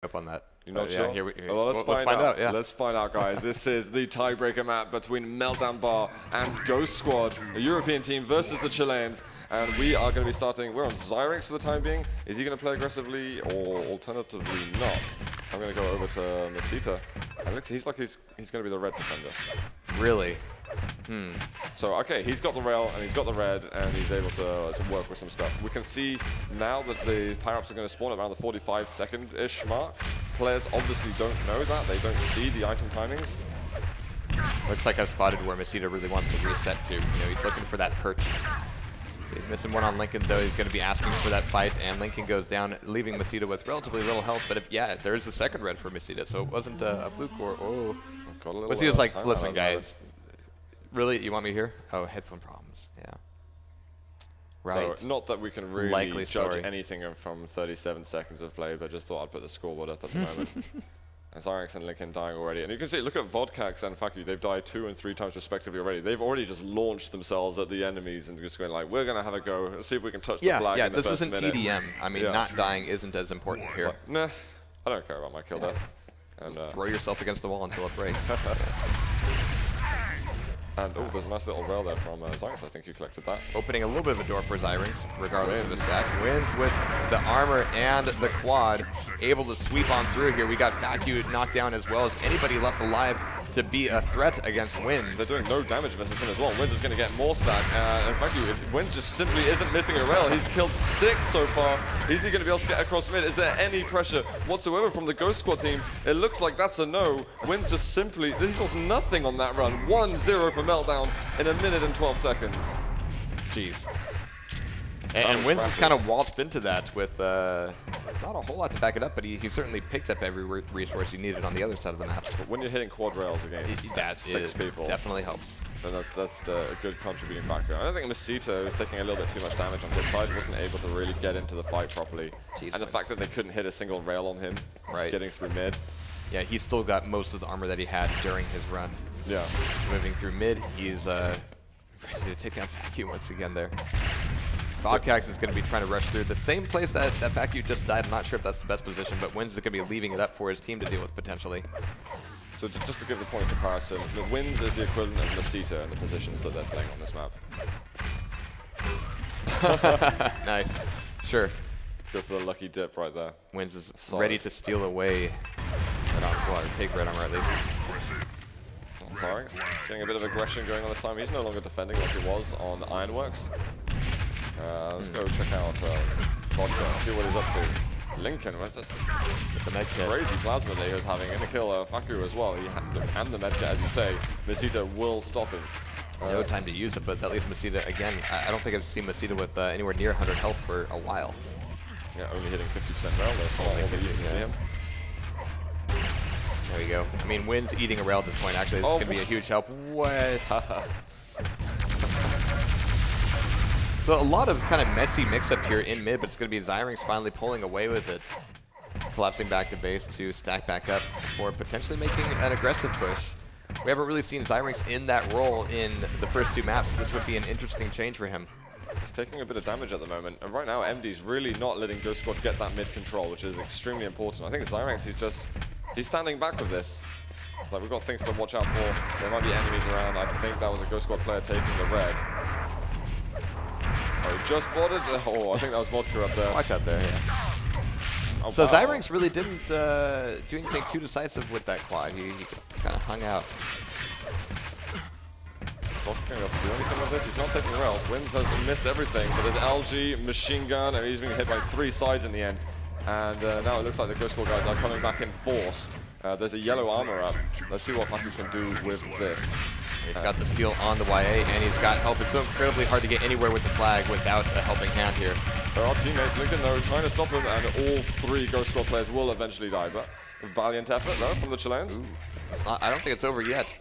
up on that. You're not sure? Yeah, well, let's find out. Yeah. Let's find out, guys. This is the tiebreaker map between Meltdown Bar and Ghost Squad, a European team versus the Chileans. And we are going to be starting. We're on Zyrex for the time being. Is he going to play aggressively or alternatively not? I'm going to go over to Mesita. And looks, he's like he's going to be the red defender. Really? So, okay, he's got the rail and he's got the red and he's able to work with some stuff. We can see now that the power-ups are going to spawn around the 45-second-ish mark. Players obviously don't know that. They don't see the item timings. Looks like I've spotted where Mesita really wants to reset to. You know, he's looking for that perch. He's missing one on Lincoln, though. He's going to be asking for that fight, and Lincoln goes down, leaving Mesita with relatively little health. But yeah, there is a second red for Mesita, so it wasn't a fluke or... Oh. Mesita's like, listen, guys. Really? You want me here? Oh, headphone problems. Yeah. Right. So, not that we can really judge anything from 37 seconds of play, but just thought I'd put the scoreboard up at the moment. And Zyrex and Lincoln dying already. And you can see, look at Vodkax and Faku. They've died 2 and 3 times respectively already. They've already just launched themselves at the enemies and just going like, we're going to have a go. Let's see if we can touch the flag in the first minute. This isn't TDM. I mean, not dying isn't as important here. Like, nah, I don't care about my kill death. And, throw yourself against the wall until it breaks. And oh, there's a nice little rail there from Zyrex. I think you collected that. Opening a little bit of a door for Zyrex, regardless of the stack. Wins with the armor and the quad. Able to sweep on through here. We got Faku knocked down as well as anybody left alive to be a threat against Wins. They're doing no damage versus him as well. Wins is going to get more stack. And Faku, Wins just simply isn't missing a rail. He's killed 6 so far. Is he going to be able to get across mid? Is there any pressure whatsoever from the Ghost Squad team? It looks like that's a no. Wins just simply, this was nothing on that run. 1-0 for Meltdown in 1 minute and 12 seconds. Jeez. And Wins has kind of waltzed into that with not a whole lot to back it up, but he certainly picked up every resource he needed on the other side of the map. But when you're hitting quad rails against that 6 people, definitely helps. Then that's a good contributing factor. I don't think Mesita was taking a little bit too much damage on his side, wasn't able to really get into the fight properly. Jeez, and the fact that they couldn't hit a single rail on him, getting through mid. Yeah, he's still got most of the armor that he had during his run. Yeah. Moving through mid, he's ready to take down Faku once again there. Vodkax is going to be trying to rush through the same place that Faku just died. I'm not sure if that's the best position, but Wins is going to be leaving it up for his team to deal with potentially. So just to give the point of comparison, the Wins is the equivalent of Mesita in the positions that they're playing on this map. Nice. Sure. Go for the lucky dip right there. Wins is ready to steal away red armor, or take red armor at least. Sorry, getting a bit of aggression going on this time. He's no longer defending like he was on Ironworks. Let's go check out Vodka, see what he's up to. Lincoln, what's this? The medkit. Crazy plasma that he was having, and to kill Faku as well. He had and the medkit, as you say. Mesita will stop him. No time to use it, but at least Mesita, again, I don't think I've seen Mesita with anywhere near 100 health for a while. Yeah, only hitting 50% rail there, so I think we used to see him. There we go. I mean, Wins eating a rail at this point. Actually, this is going to be a huge help. What? So a lot of kind of messy mix-up here in mid, but it's going to be Zyrex finally pulling away with it. Collapsing back to base to stack back up for potentially making an aggressive push. We haven't really seen Zyrex in that role in the first 2 maps. This would be an interesting change for him. He's taking a bit of damage at the moment, and right now MD's really not letting Ghost Squad get that mid control, which is extremely important. I think Zyrex, he's standing back with this. Like, we've got things to watch out for. There might be enemies around. I think that was a Ghost Squad player taking the red. Oh, he just spotted. Oh, I think that was Vodka up there. Watch out there, yeah. Oh, so wow. Zyrex really didn't do anything too decisive with that quad. He just kind of hung out. Vodka going to be able to do anything with this. He's not taking rails. Wins has missed everything, but there's algae, machine gun, and he's being hit by 3 sides in the end. And now it looks like the Ghost Squad guys are coming back in force. There's a yellow armor up. Let's see what Faku can do with this. He's got the steal on the YA, and he's got help. It's so incredibly hard to get anywhere with the flag without a helping hand here. There are teammates, Lincoln, though, trying to stop him, and all 3 Ghost Squad players will eventually die. But a valiant effort, though, from the Chileans. Ooh, I don't think it's over yet.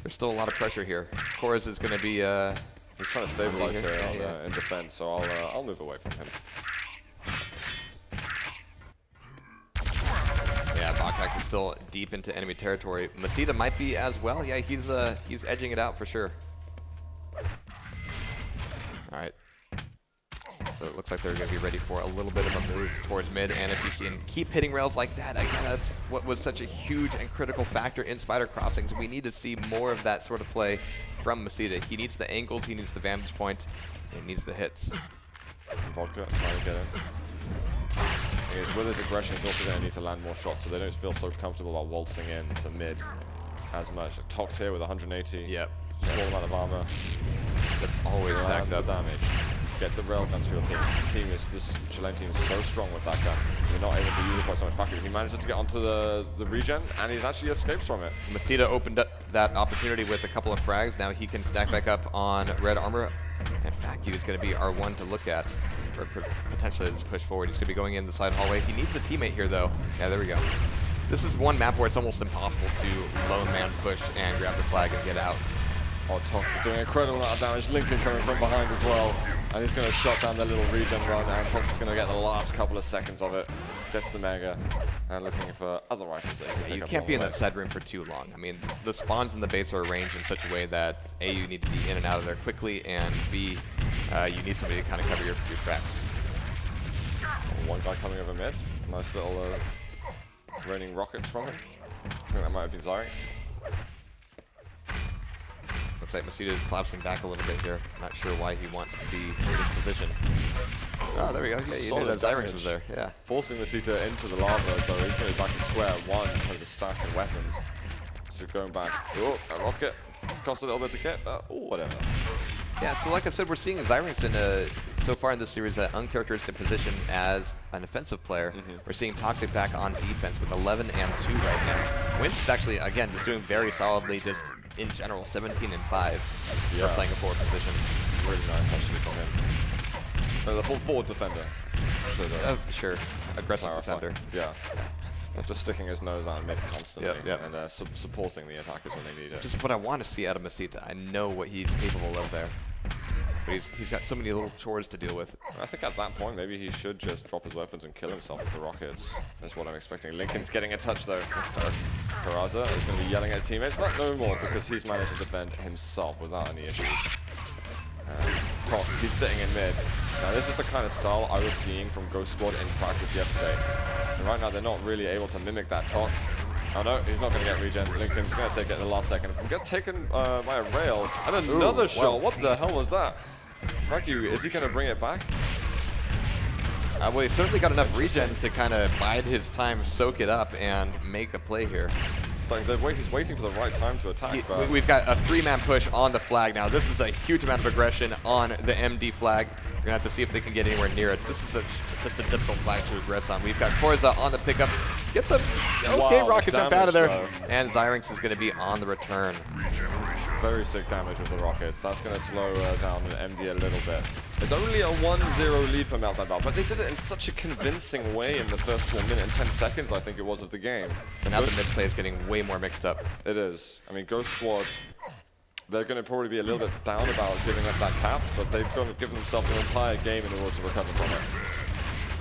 There's still a lot of pressure here. Chorus is going to be... he's trying to stabilize here in defense, so I'll move away from him. Yeah, Vodkax is still deep into enemy territory. Mesita might be as well. Yeah, he's edging it out for sure. All right. So it looks like they're going to be ready for a little bit of a move towards mid, and if you can keep hitting rails like that, again, that's what was such a huge and critical factor in Spider Crossings. We need to see more of that sort of play from Mesita. He needs the angles, he needs the vantage point, and he needs the hits. Vodka trying to get in. With his aggression, he's also going to need to land more shots, so they don't feel so comfortable about waltzing in to mid as much. Tox here with 180. Yep. Small amount of armor. That's always stacked up. Damage. Get the rail guns for your team. This Chilean team is so strong with that gun. You're not able to use it quite so much. Fact, he manages to get onto the regen, and he's actually escapes from it. Mesita opened up that opportunity with a couple of frags. Now he can stack back up on red armor. And Facu is going to be our one to look at, or potentially this push forward. He's going to be going in the side hallway. He needs a teammate here, though. Yeah, there we go. This is one map where it's almost impossible to lone man push and grab the flag and get out. Oh, Tox is doing an incredible amount of damage. Lincoln's coming from behind as well. And he's going to shot down the little regen run, and Tox is going to get the last couple of seconds of it. Gets the Mega, and looking for other items. You can't be in that side room for too long. I mean, the spawns in the base are arranged in such a way that A, you need to be in and out of there quickly, and B, you need somebody to kind of cover your tracks. One guy coming over mid. Nice little raining rockets from it. I think that might have been Zyrex. Looks like Mesita is collapsing back a little bit here. Not sure why he wants to be in this position. Oh, there we go. Yeah, you knew that Zyrex was there. Yeah. Forcing Mesita into the lava, so he's going to be back to square one in terms of stack and weapons. So going back. Oh, a rocket. Cost a little bit to get. Oh, whatever. Yeah, so like I said, we're seeing Zyrex in a, so far in this series, an uncharacteristic position as an offensive player. We're seeing Toxic back on defense with 11 and 2 right now. Wince is actually, again, just doing very solidly, just in general, 17 and 5 for playing a forward position. Really nice, actually, from him. The full forward defender. Sure, aggressive defender. Yeah. Just sticking his nose out mid constantly and supporting the attackers when they need it. Just what I want to see out of Mesita. I know what he's capable of there. But he's got so many little chores to deal with. I think at that point, maybe he should just drop his weapons and kill himself with the rockets. That's what I'm expecting. Lincoln's getting a touch, though. Peraza is going to be yelling at his teammates, but no more, because he's managed to defend himself without any issues. Tox, he's sitting in mid. Now, this is the kind of style I was seeing from Ghost Squad in practice yesterday. And right now, they're not really able to mimic that Tox. Oh no, he's not going to get regen. Lincoln's going to take it in the last second. He gets taken by a rail. And another shot. What the hell was that? Thank you. Is he going to bring it back? Well, he's certainly got enough regen to kind of bide his time, soak it up, and make a play here. Like he's waiting for the right time to attack. We've got a 3-man push on the flag now. This is a huge amount of aggression on the MD flag. We're going to have to see if they can get anywhere near it. This is just a difficult flag to aggress on. We've got Korza on the pickup. Gets a rocket jump out of there. And Zyrex is going to be on the return. Very sick damage with the rockets. That's going to slow down the MD a little bit. It's only a 1-0 lead for Meltdown, but they did it in such a convincing way in the first 1 minute and 10 seconds, I think it was, of the game. And now the mid play is getting way more mixed up. It is. I mean, Ghost Squad, they're going to probably be a little bit down about giving up that cap, but they've got to give themselves an entire game in order to recover from it.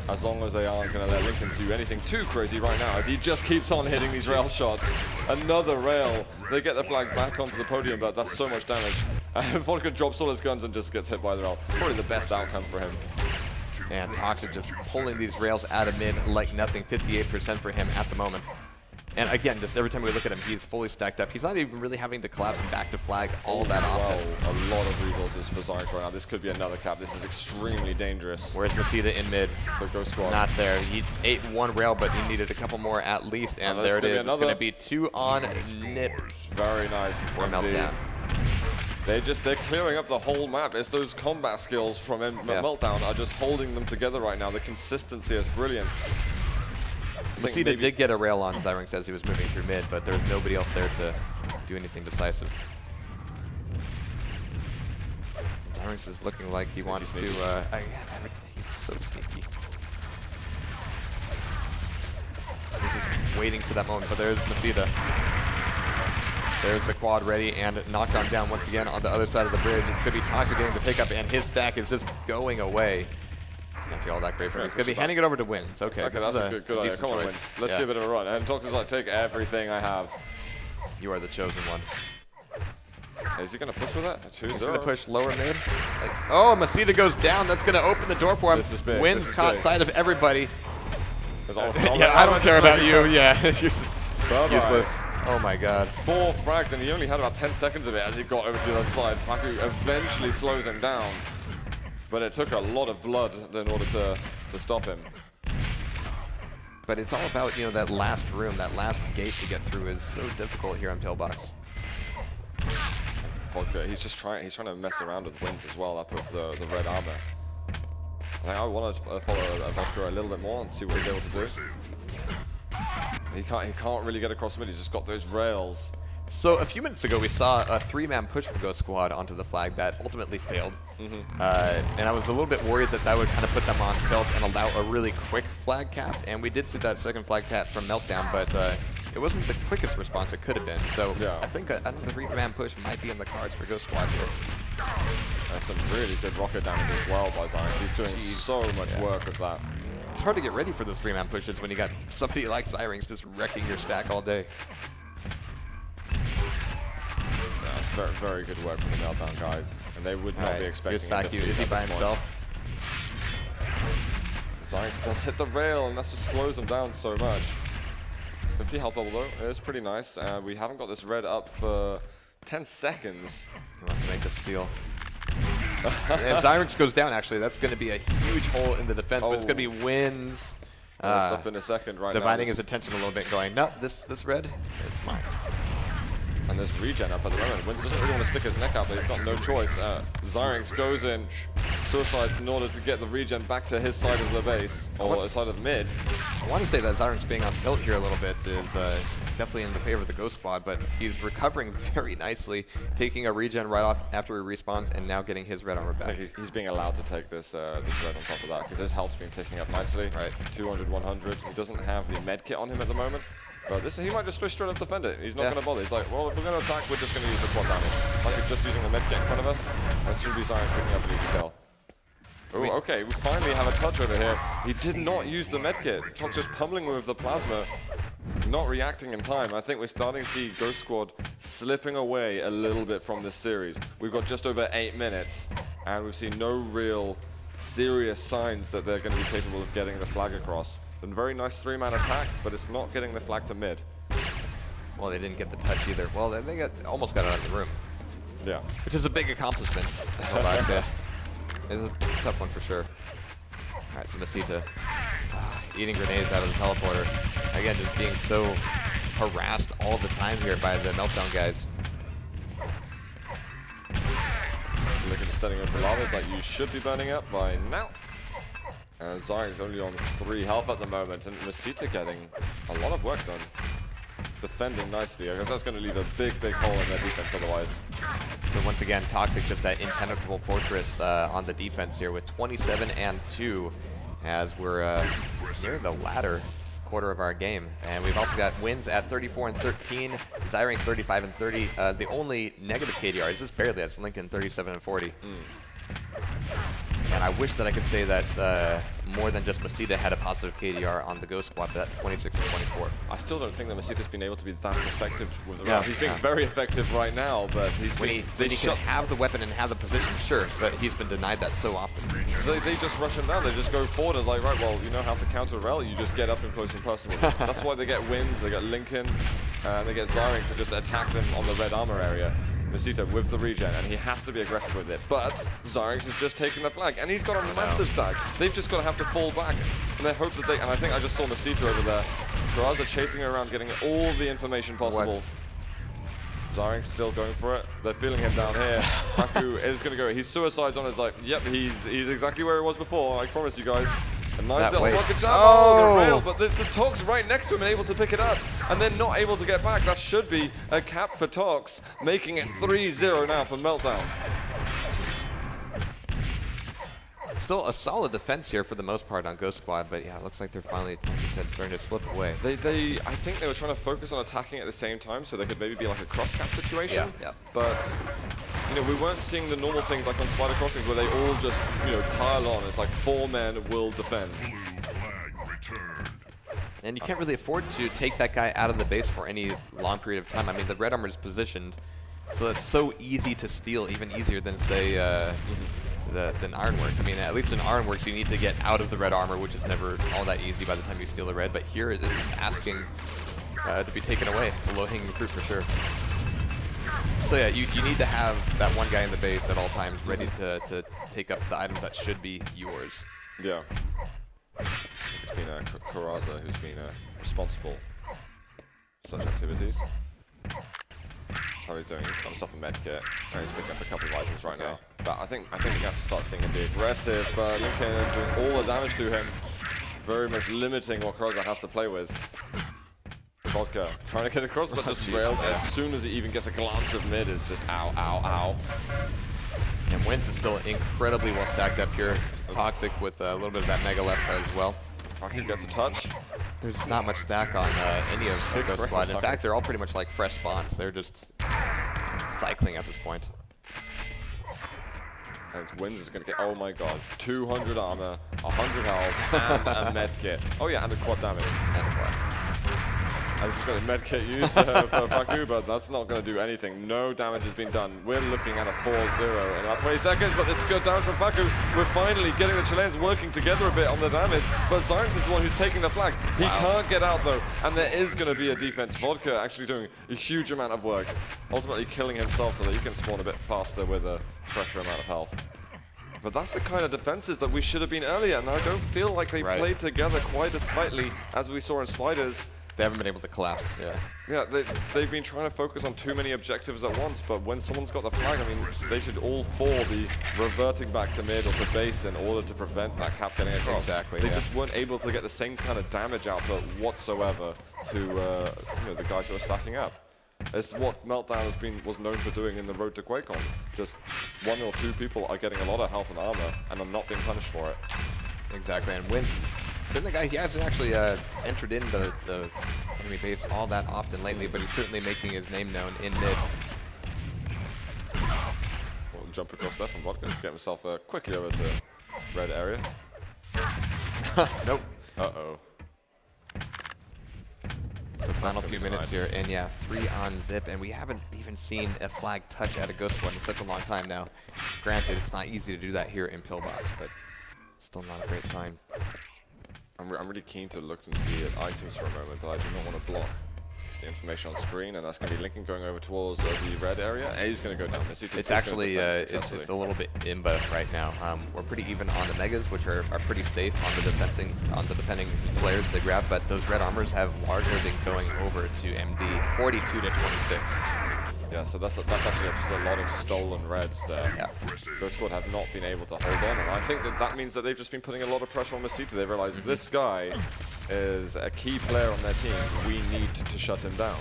As long as they aren't going to let Lincoln do anything too crazy right now, as he just keeps on hitting these rail shots. Another rail. They get the flag back onto the podium, but that's so much damage. Vodka drops all his guns and just gets hit by the rail. Probably the best outcome for him. And Toxic just pulling these rails out of mid like nothing. 58% for him at the moment. And again, just every time we look at him, he's fully stacked up. He's not even really having to collapse and back to flag all that often. A lot of resources for Zyrex right now. This could be another cap. This is extremely dangerous. Where's Mesita in mid? For Ghost Squad. Not there. He ate one rail, but he needed a couple more at least. And there it is. It's going to be 2 on Nip. Very nice. For Meltdown. They're clearing up the whole map. It's those combat skills from Meltdown are just holding them together right now. The consistency is brilliant. Mesita did get a rail on Zyrex as he was moving through mid, but there was nobody else there to do anything decisive. Zyrex is looking like he wants to. He's so sneaky. He's just waiting for that moment, but there's Mesita. There's the quad ready and knockdown down once again on the other side of the bridge. It's going to be Toxic getting the pickup, and his stack is just going away. Can't be all that great for him. He's going to be handing it over to Wins. Okay, that's a good idea. Come on, Wins. Let's see a bit of a run. And Toxic's like, take everything I have. You are the chosen one. Is he going to push with that? He's going to push lower mid. Oh, Masita goes down. That's going to open the door for him. This is big. Wins caught sight of everybody. Yeah, I don't care about you. Yeah, you're just useless. Oh my god. 4 frags, and he only had about 10 seconds of it as he got over to the other side. Faku eventually slows him down, but it took a lot of blood in order to stop him. But it's all about, you know, that last room, that last gate to get through is so difficult here on Pillbox. He's just trying to mess around with Wins as well up with the red armor. I think I want to follow Vodka a little bit more and see what he's able to do. He can't really get across mid, he's just got those rails. So a few minutes ago we saw a 3-man push from Ghost Squad onto the flag that ultimately failed. And I was a little bit worried that that would kind of put them on tilt and allow a really quick flag cap. And we did see that second flag cap from Meltdown, but it wasn't the quickest response it could have been. So yeah. I think another 3-man push might be in the cards for Ghost Squad here. That's some really good rocket damage as well by Zyrex. He's doing so much work with that. It's hard to get ready for those 3-man pushes when you got somebody like Zyrex just wrecking your stack all day. That's very, very good work from the Meltdown guys, and they would not be expecting him to defeat. Is he by himself? Zyrex does hit the rail, and that just slows him down so much. 50 health bubble though, it is pretty nice. We haven't got this red up for 10 seconds. He wants to make a steal. If Zyrex goes down, actually, that's going to be a huge hole in the defense, but it's going to be Wins. Up in a second right dividing his attention a little bit, going, no, this red, it's mine. And there's regen up at the moment. Wins doesn't really want to stick his neck out, but he's got no choice. Zyrex goes in, suicides in order to get the regen back to his side of the base, or side of mid. I want to say that Zyrex being on tilt here a little bit is definitely in the favor of the Ghost Squad, but he's recovering very nicely, taking a regen right off after he respawns, and now getting his red armor back. He's being allowed to take this red on top of that, because his health's been ticking up nicely. Right, 200, 100. He doesn't have the med kit on him at the moment. But he might just switch straight up defend it. He's not going to bother. He's like, well, if we're going to attack, we're just going to use the quad damage. Like, just using the med kit in front of us, that should be Zyrex picking up an easy kill. Oh, okay, we finally have a touch over here. He did not use the med kit. Tox just pummeling with the plasma, not reacting in time. I think we're starting to see Ghost Squad slipping away a little bit from this series. We've got just over 8 minutes, and we've seen no real serious signs that they're going to be capable of getting the flag across. A very nice 3-man attack, but it's not getting the flag to mid. Well, they didn't get the touch either. Well, they almost got it out of the room. Yeah. Which is a big accomplishment. Yeah. It's a tough one for sure. All right, so Masita eating grenades out of the teleporter. Again, just being so harassed all the time here by the Meltdown guys. Looking at setting up for lava, like you should be burning up by now. Zyrex only on 3 health at the moment, and Masita getting a lot of work done. Defending nicely. I guess that's going to leave a big, big hole in their defense otherwise. So once again, Toxic just that impenetrable fortress on the defense here with 27 and 2 as we're near the latter quarter of our game. And we've also got Wins at 34 and 13, Zyrex 35 and 30. The only negative KDR is just barely, that's Lincoln 37 and 40. And I wish that I could say that more than just Masita had a positive KDR on the Ghost Squad, but that's 26 and 24. I still don't think that Masita's been able to be that effective with the round. He's being very effective right now, but when he can have the weapon and have the position, sure, but he's been denied that so often. They just rush him down. They just go forward and like, right, well, you know how to counter rel, you just get up and close and personal. That's why they get Wins, they get Lincoln, and they get Zyrex to just attack them on the red armor area. Masita with the regen, and he has to be aggressive with it. But Zyrex has just taken the flag, and he's got a massive stack. They've just got to have to fall back, and they hope that they. And I think I just saw Masita over there. Kraz are chasing her around, getting all the information possible. Zyrex still going for it. They're feeling him down here. Haku is going to go. He suicides on. It's like, yep, he's exactly where he was before. I promise you guys. A nice little rocket jump. Oh, the rail, but the Tox right next to him and able to pick it up, and then not able to get back. That should be a cap for Tox, making it 3-0 now for Meltdown. Still a solid defense here for the most part on Ghost Squad, but yeah, it looks like they're finally, like you said, starting to slip away. I think they were trying to focus on attacking at the same time, so they could maybe be like a cross-cap situation. Yeah. But you know, we weren't seeing the normal things like on Spider Crossings where they all just, you know, pile on. It's like 4 men will defend. And you can't really afford to take that guy out of the base for any long period of time. I mean, the red armor is positioned. So it's so easy to steal, even easier than, say, than Ironworks. I mean, at least in Ironworks, you need to get out of the red armor, which is never all that easy by the time you steal the red. But here, it's just asking to be taken away. It's a low-hanging fruit for sure. So yeah, you need to have that one guy in the base at all times ready to take up the items that should be yours. Yeah. It's been Karaza who's been responsible for such activities. How he's doing, he's got himself a med kit, and he's picking up a couple of items right now. But I think we have to start seeing him be aggressive, but Lincoln doing all the damage to him, very much limiting what Karaza has to play with. Vodka trying to get across, but just railed as soon as he even gets a glance of mid is just ow, ow, ow. And Wins is still incredibly well stacked up here. Toxic with a little bit of that mega left as well. Fucking gets a touch. There's not much stack on any of the Ghost Squad. In fact, they're all pretty much like fresh spawns. They're just cycling at this point. And Wins is going to get, oh my god, 200 armor, 100 health, and a med kit. Oh yeah, and a quad damage. And a quad. And this is going to med kit used for Faku, but that's not going to do anything. No damage has been done. We're looking at a 4-0 in about 20 seconds, but this is good damage from Faku. We're finally getting the Chileans working together a bit on the damage, but Zyrix is the one who's taking the flag. He can't get out though, and there is going to be a defense. Vodka actually doing a huge amount of work, ultimately killing himself so that he can spawn a bit faster with a fresher amount of health. But that's the kind of defenses that we should have been earlier, and I don't feel like they played together quite as tightly as we saw in Spiders. They haven't been able to collapse, Yeah, they've been trying to focus on too many objectives at once, but when someone's got the flag, I mean, they should all four be reverting back to mid or to base in order to prevent that cap getting across. Exactly, They just weren't able to get the same kind of damage output whatsoever to you know, the guys who are stacking up. It's what Meltdown was known for doing in the road to QuakeCon. Just one or two people are getting a lot of health and armor, and are not being punished for it. Exactly, and Wins been the guy, he hasn't actually entered in the enemy base all that often lately, but he's certainly making his name known in mid. Well, jump across there from Vodka, get himself quickly over to red area. Nope. Uh-oh. So final few minutes here, and yeah, 3 on Zip, and we haven't even seen a flag touch at a Ghost Squad in such a long time now. Granted, it's not easy to do that here in Pillbox, but still not a great sign. I'm really keen to look and see at items for a moment, but I do not want to block the information on screen, and that's going to be Lincoln going over towards the red area. A's going to go down. It's actually it's a little bit imba right now. We're pretty even on the megas, which are pretty safe on the defending players to grab, but those red armors have largely been going over to MD, 42 to 26. Yeah, so that's actually just a lot of stolen reds there. Yeah. Ghost Squad have not been able to hold on, and I think that means that they've just been putting a lot of pressure on Mesita. They realize if this guy is a key player on their team, we need to shut him down.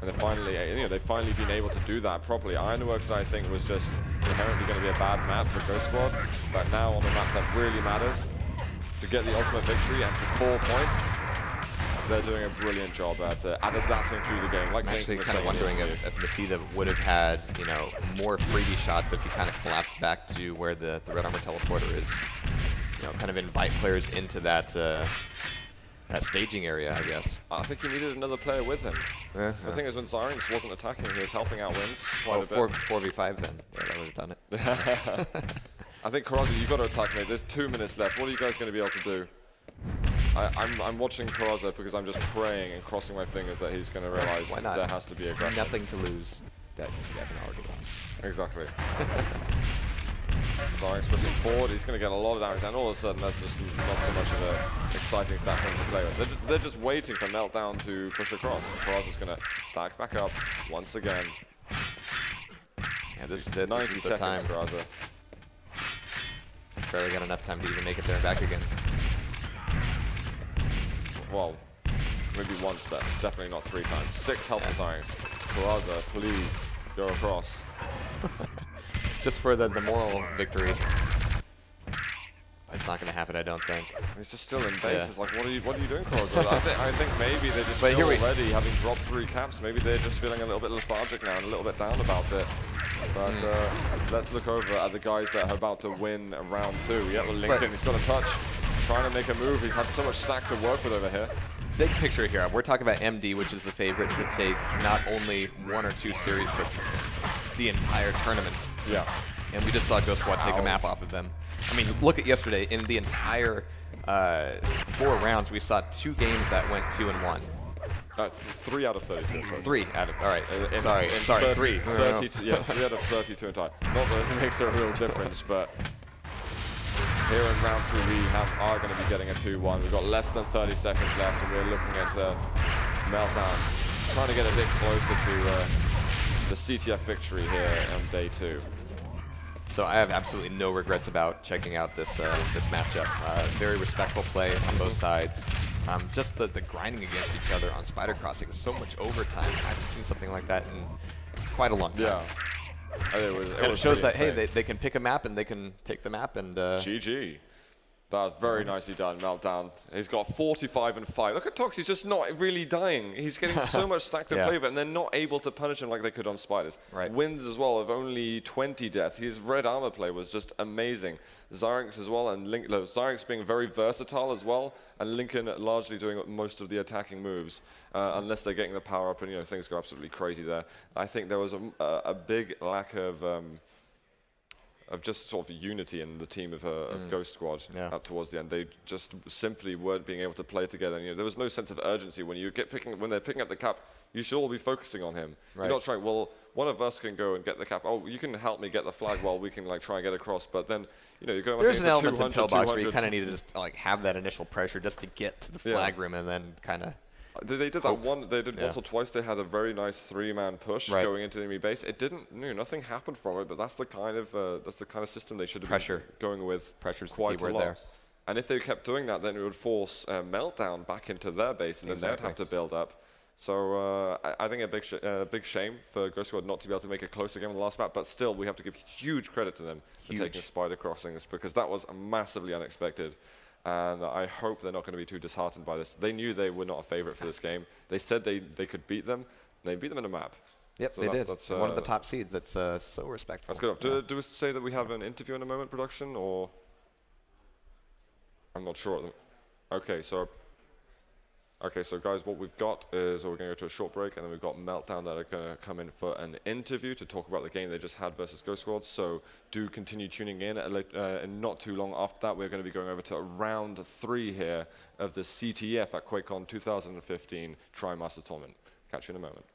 And they've finally been able to do that properly. Ironworks, I think, was just inherently going to be a bad map for Ghost Squad, but now on a map that really matters, to get the ultimate victory and for 4 points, they're doing a brilliant job at adapting through the game. Like I'm actually kind of wondering if Mesita would have had, you know, more freebie shots if he kind of collapsed back to where the red armor teleporter is. You know, kind of invite players into that that staging area, I guess. I think he needed another player with him. The thing is, when Zyrinx wasn't attacking, he was helping out Wins quite a bit. 4v5 then. Yeah, that would have done it. I think Karaza, you've got to attack me. There's 2 minutes left. What are you guys going to be able to do? I'm watching Karaza because I'm just praying and crossing my fingers that he's going to realize there has to be aggression. Nothing to lose that you haven't already lost. Exactly. Zyrinx pushing forward, he's going to get a lot of damage, and all of a sudden that's just not so much of an exciting stat for him to play with. They're just waiting for Meltdown to push across, and Karaza's going to stack back up once again. Yeah, this is it. 90 this is seconds, the time. Karaza. Barely got enough time to even make it there and back again. Well, maybe once, but definitely not 3 times. 6 health for Zyrinx. Karaza, please go across. Just for the moral victory. It's not going to happen, I don't think. He's just still in base. Yeah. It's like, what are you doing, Karaza? I think maybe they just feel already, having dropped 3 caps, maybe they're just feeling a little bit lethargic now and a little bit down about it. But let's look over at the guys that are about to win round 2. Yeah, well, Lincoln, he's got a touch. Trying to make a move. He's had so much stack to work with over here. big picture here, we're talking about MD, which is the favorite to take not only 1 or 2 series, but the entire tournament. Yeah. And we just saw Ghost Squad take a map off of them. I mean, look at yesterday. In the entire 4 rounds, we saw 2 games that went 2-1. 3 out of 32. 3 out of, all right. Sorry, 3. 32, yeah, 3 out of 32 in time. Not that it makes a real difference, but here in round 2 we are going to be getting a 2-1. We've got less than 30 seconds left, and we're looking at Meltdown trying to get a bit closer to the CTF victory here on day 2. So I have absolutely no regrets about checking out this this matchup. Very respectful play on both sides. Just the grinding against each other on Spider Crossing, so much overtime. I haven't seen something like that in quite a long time. Yeah. It shows that, hey, they can pick a map and they can take the map and... GG. That was very nicely done, Meltdown. He's got 45 and 5. Look at Tox, he's just not really dying. He's getting so much stacked in play of it, and they're not able to punish him like they could on Spiders. Right. Wins as well of only 20 deaths. His red armor play was just amazing. Zyrinx as well, and Zyrinx being very versatile as well, and Lincoln largely doing most of the attacking moves, unless they're getting the power up and things go absolutely crazy there. I think there was a big lack of just sort of unity in the team of Ghost Squad towards the end. They just simply weren't being able to play together. And, there was no sense of urgency when they're picking up the cap. You should all be focusing on him. Right. You're not trying. Well, one of us can go and get the cap. Oh, you can help me get the flag while we can try and get across. But then you're going. There's an element in Pillbox where you kind of need to just have that initial pressure just to get to the flag room and then kind of. They did that one. They did once or twice. They had a very nice 3-man push going into the enemy base. It didn't. Nothing happened from it. But that's the kind of system they should have been going with. Pressure's quite the key a word lot. there. And if they kept doing that, then it would force Meltdown back into their base, and then they'd have to build up. So I think a big shame for Ghost Squad not to be able to make a closer game on the last map. But still, we have to give huge credit to them for taking Spider Crossings, because that was massively unexpected. And I hope they're not going to be too disheartened by this. They knew they were not a favorite for this game. They said they could beat them. They beat them in a map. Yep, so they did. That's one of the top seeds. That's so respectful. That's good. Do we say that we have an interview in a moment, production, or? I'm not sure. Okay, so guys, what we've got is we're going to go to a short break, and then we've got Meltdown that are going to come in for an interview to talk about the game they just had versus Ghost Squad. So do continue tuning in, and not too long after that, we're going to be going over to round 3 here of the CTF at QuakeCon 2015 TriMaster Tournament. Catch you in a moment.